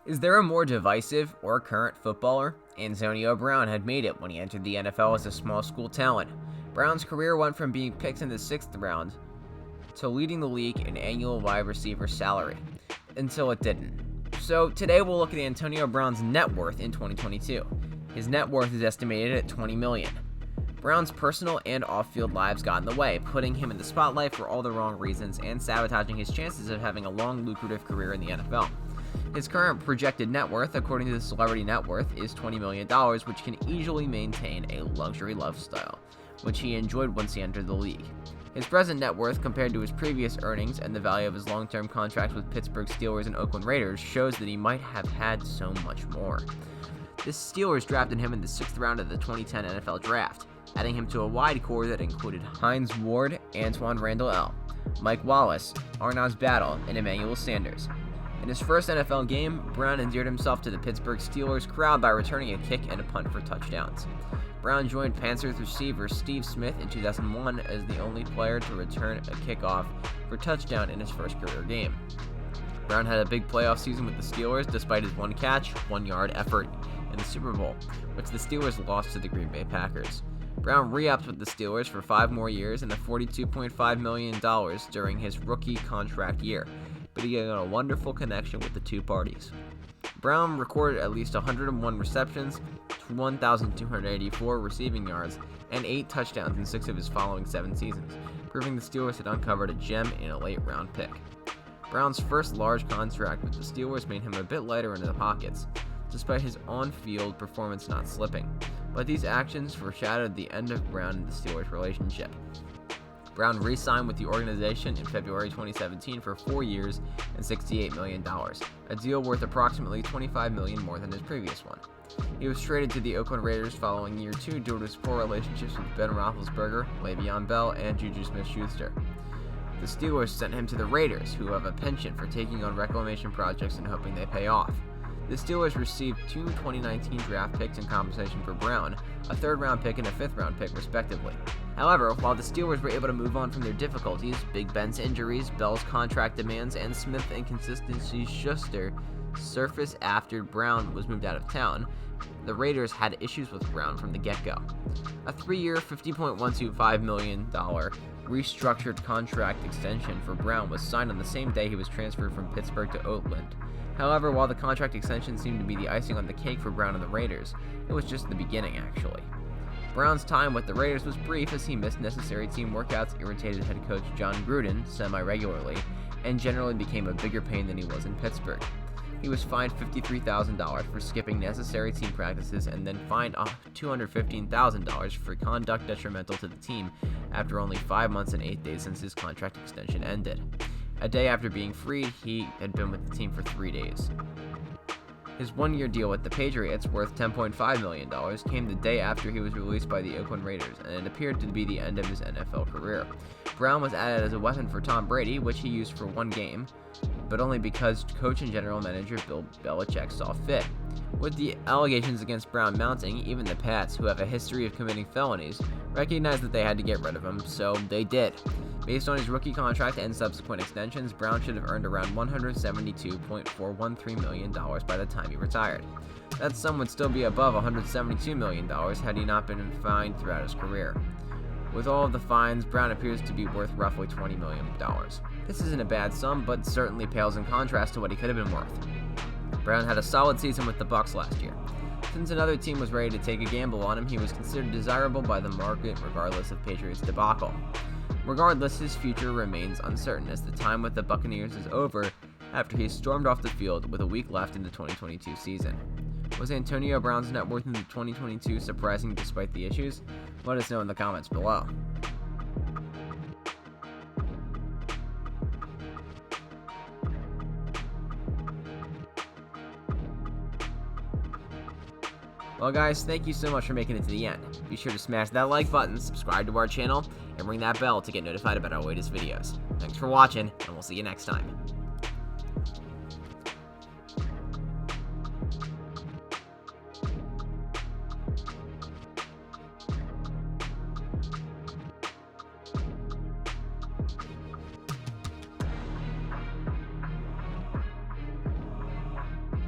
Is there a more divisive or current footballer? Antonio Brown had made it when he entered the NFL as a small school talent. Brown's career went from being picked in the 6th round to leading the league in annual wide receiver salary, until it didn't. So today we'll look at Antonio Brown's net worth in 2022. His net worth is estimated at $20 million. Brown's personal and off-field lives got in the way, putting him in the spotlight for all the wrong reasons and sabotaging his chances of having a long, lucrative career in the NFL. His current projected net worth, according to the Celebrity Net Worth, is $20 million, which can easily maintain a luxury lifestyle, which he enjoyed once he entered the league. His present net worth, compared to his previous earnings and the value of his long-term contracts with Pittsburgh Steelers and Oakland Raiders, shows that he might have had so much more. The Steelers drafted him in the 6th round of the 2010 NFL Draft, adding him to a wide core that included Hines Ward, Antoine Randall L., Mike Wallace, Arnaz Battle, and Emmanuel Sanders. In his first NFL game, Brown endeared himself to the Pittsburgh Steelers crowd by returning a kick and a punt for touchdowns. Brown joined Panthers receiver Steve Smith in 2001 as the only player to return a kickoff for touchdown in his first career game. Brown had a big playoff season with the Steelers despite his one-catch, one-yard effort in the Super Bowl, which the Steelers lost to the Green Bay Packers. Brown re-upped with the Steelers for 5 more years and $42.5 million during his rookie contract year, but he got a wonderful connection with the two parties. Brown recorded at least 101 receptions, 1,284 receiving yards, and 8 touchdowns in 6 of his following 7 seasons, proving the Steelers had uncovered a gem in a late-round pick. Brown's first large contract with the Steelers made him a bit lighter into the pockets, despite his on-field performance not slipping, but these actions foreshadowed the end of Brown and the Steelers' relationship. Brown re-signed with the organization in February 2017 for 4 years and $68 million, a deal worth approximately $25 million more than his previous one. He was traded to the Oakland Raiders following year 2 due to his poor relationships with Ben Roethlisberger, Le'Veon Bell, and Juju Smith-Schuster. The Steelers sent him to the Raiders, who have a penchant for taking on reclamation projects and hoping they pay off. The Steelers received 2 2019 draft picks in compensation for Brown, a 3rd-round pick and a 5th-round pick respectively. However, while the Steelers were able to move on from their difficulties, Big Ben's injuries, Bell's contract demands, and Smith's inconsistencies surfaced after Brown was moved out of town, the Raiders had issues with Brown from the get-go. A 3-year, $50.125 million restructured contract extension for Brown was signed on the same day he was transferred from Pittsburgh to Oakland. However, while the contract extension seemed to be the icing on the cake for Brown and the Raiders, it was just the beginning, actually. Brown's time with the Raiders was brief as he missed necessary team workouts, irritated head coach John Gruden semi-regularly, and generally became a bigger pain than he was in Pittsburgh. He was fined $53,000 for skipping necessary team practices and then fined $215,000 for conduct detrimental to the team after only 5 months and 8 days since his contract extension ended. A day after being freed, he had been with the team for 3 days. His 1-year deal with the Patriots, worth $10.5 million, came the day after he was released by the Oakland Raiders, and it appeared to be the end of his NFL career. Brown was added as a weapon for Tom Brady, which he used for 1 game, but only because coach and general manager Bill Belichick saw fit. With the allegations against Brown mounting, even the Pats, who have a history of committing felonies, recognized that they had to get rid of him, so they did. Based on his rookie contract and subsequent extensions, Brown should have earned around $172.413 million by the time he retired. That sum would still be above $172 million had he not been fined throughout his career. With all of the fines, Brown appears to be worth roughly $20 million. This isn't a bad sum, but certainly pales in contrast to what he could have been worth. Brown had a solid season with the Bucs last year. Since another team was ready to take a gamble on him, he was considered desirable by the market regardless of Patriots' debacle. Regardless, his future remains uncertain as the time with the Buccaneers is over after he stormed off the field with a week left in the 2022 season. Was Antonio Brown's net worth in the 2022 surprising despite the issues? Let us know in the comments below. Well guys, thank you so much for making it to the end. Be sure to smash that like button, subscribe to our channel, and ring that bell to get notified about our latest videos. Thanks for watching, and we'll see you next time.